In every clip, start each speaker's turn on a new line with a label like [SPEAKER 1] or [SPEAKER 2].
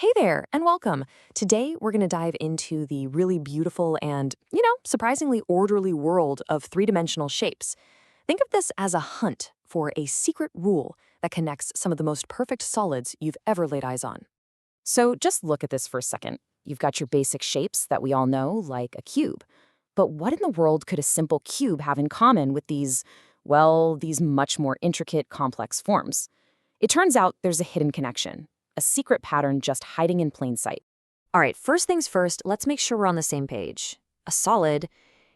[SPEAKER 1] Hey there, and welcome. Today, we're going to dive into the really beautiful and, surprisingly orderly world of three-dimensional shapes. Think of this as a hunt for a secret rule that connects some of the most perfect solids you've ever laid eyes on. So just look at this for a second. You've got your basic shapes that we all know, like a cube. But what in the world could a simple cube have in common with these much more intricate, complex forms? It turns out there's a hidden connection, a secret pattern just hiding in plain sight. All right, first things first, let's make sure we're on the same page. A solid,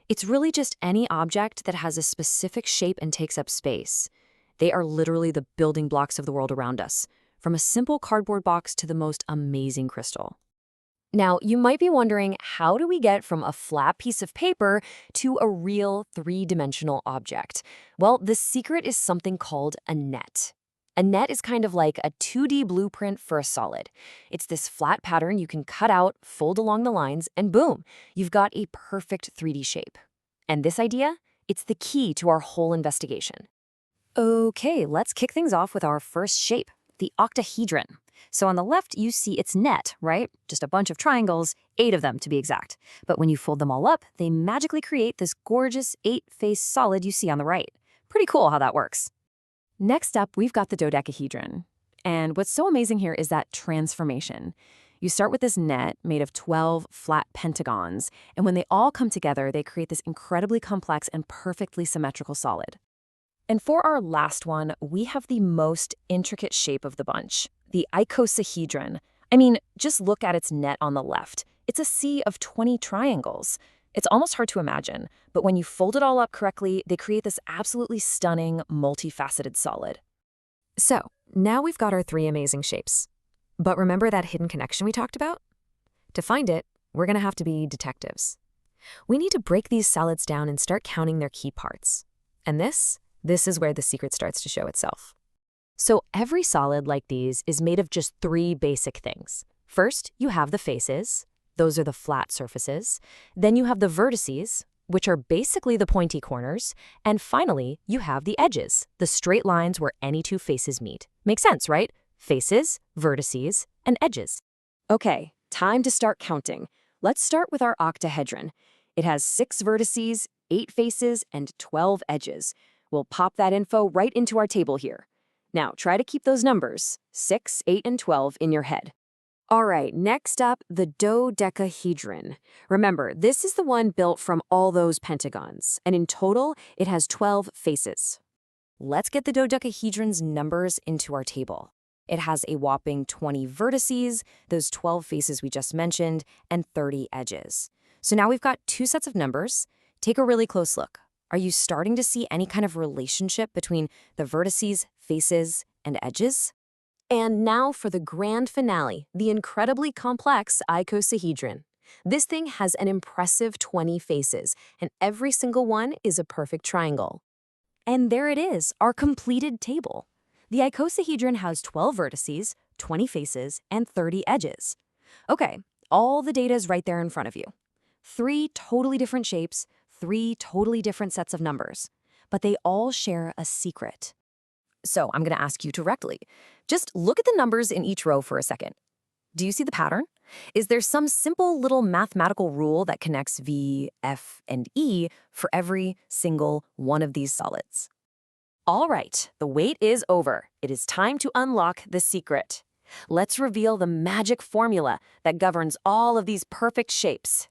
[SPEAKER 1] it's really just any object that has a specific shape and takes up space. They are literally the building blocks of the world around us, from a simple cardboard box to the most amazing crystal. Now, you might be wondering, how do we get from a flat piece of paper to a real three-dimensional object? Well, the secret is something called a net. A net is kind of like a 2D blueprint for a solid. It's this flat pattern you can cut out, fold along the lines, and boom, you've got a perfect 3D shape. And this idea, it's the key to our whole investigation. Okay, let's kick things off with our first shape, the octahedron. So on the left, you see its net, right? Just a bunch of triangles, 8 of them to be exact. But when you fold them all up, they magically create this gorgeous 8-face solid you see on the right. Pretty cool how that works. Next up, we've got the dodecahedron. And what's so amazing here is that transformation. You start with this net made of 12 flat pentagons, and when they all come together, they create this incredibly complex and perfectly symmetrical solid. And for our last one, we have the most intricate shape of the bunch, the icosahedron. I mean, just look at its net on the left. It's a sea of 20 triangles. It's almost hard to imagine, but when you fold it all up correctly, they create this absolutely stunning, multifaceted solid. So, now we've got our 3 amazing shapes. But remember that hidden connection we talked about? To find it, we're going to have to be detectives. We need to break these solids down and start counting their key parts. And this is where the secret starts to show itself. So every solid like these is made of just 3 basic things. First, you have the faces. Those are the flat surfaces. Then you have the vertices, which are basically the pointy corners. And finally, you have the edges, the straight lines where any 2 faces meet. Makes sense, right? Faces, vertices, and edges. Okay, time to start counting. Let's start with our octahedron. It has 6 vertices, 8 faces, and 12 edges. We'll pop that info right into our table here. Now, try to keep those numbers, 6, 8, and 12, in your head. All right, next up, the dodecahedron. Remember, this is the one built from all those pentagons, and in total, it has 12 faces. Let's get the dodecahedron's numbers into our table. It has a whopping 20 vertices, those 12 faces we just mentioned, and 30 edges. So now we've got 2 sets of numbers. Take a really close look. Are you starting to see any kind of relationship between the vertices, faces, and edges? And now for the grand finale, the incredibly complex icosahedron. This thing has an impressive 20 faces, and every single one is a perfect triangle. And there it is, our completed table. The icosahedron has 12 vertices, 20 faces, and 30 edges. Okay, all the data is right there in front of you. 3 totally different shapes, 3 totally different sets of numbers, but they all share a secret. So I'm going to ask you directly. Just look at the numbers in each row for a second. Do you see the pattern? Is there some simple little mathematical rule that connects V, F, and E for every single one of these solids? All right, the wait is over. It is time to unlock the secret. Let's reveal the magic formula that governs all of these perfect shapes.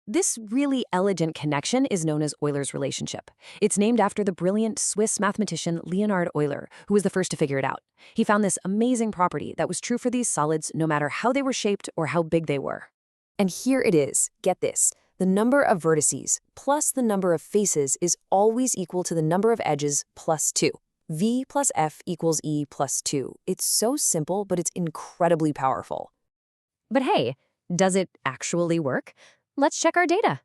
[SPEAKER 1] This really elegant connection is known as Euler's relationship. It's named after the brilliant Swiss mathematician Leonhard Euler, who was the first to figure it out. He found this amazing property that was true for these solids no matter how they were shaped or how big they were. And here it is. Get this. The number of vertices plus the number of faces is always equal to the number of edges plus 2. V plus F equals E plus 2. It's so simple, but it's incredibly powerful. But hey, does it actually work? Let's check our data.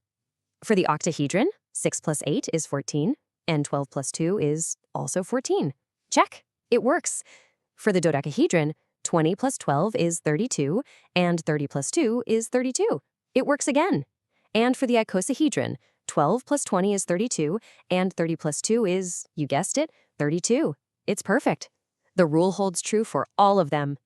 [SPEAKER 1] For the octahedron, 6 plus 8 is 14, and 12 plus 2 is also 14. Check, it works. For the dodecahedron, 20 plus 12 is 32, and 30 plus 2 is 32. It works again. And for the icosahedron, 12 plus 20 is 32, and 30 plus 2 is, you guessed it, 32. It's perfect. The rule holds true for all of them.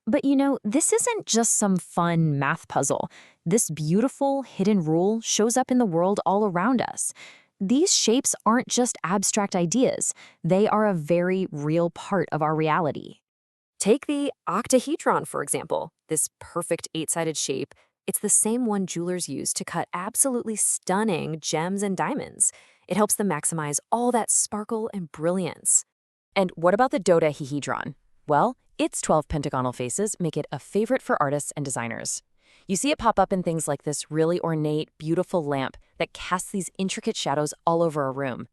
[SPEAKER 1] But this isn't just some fun math puzzle. This beautiful hidden rule shows up in the world all around us. These shapes aren't just abstract ideas. They are a very real part of our reality. Take the octahedron, for example, this perfect eight-sided shape. It's the same one jewelers use to cut absolutely stunning gems and diamonds. It helps them maximize all that sparkle and brilliance. And what about the dodecahedron? Well, its 12 pentagonal faces make it a favorite for artists and designers. You see it pop up in things like this really ornate, beautiful lamp that casts these intricate shadows all over a room.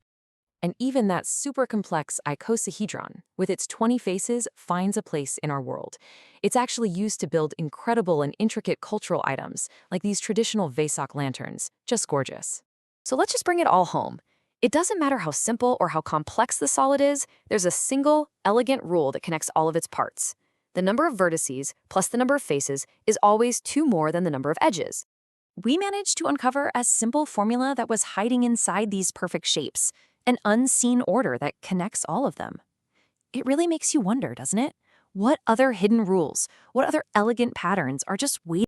[SPEAKER 1] And even that super complex icosahedron, with its 20 faces, finds a place in our world. It's actually used to build incredible and intricate cultural items, like these traditional Vesak lanterns. Just gorgeous. So let's just bring it all home. It doesn't matter how simple or how complex the solid is, there's a single, elegant rule that connects all of its parts. The number of vertices plus the number of faces is always 2 more than the number of edges. We managed to uncover a simple formula that was hiding inside these perfect shapes, an unseen order that connects all of them. It really makes you wonder, doesn't it? What other hidden rules, what other elegant patterns are just waiting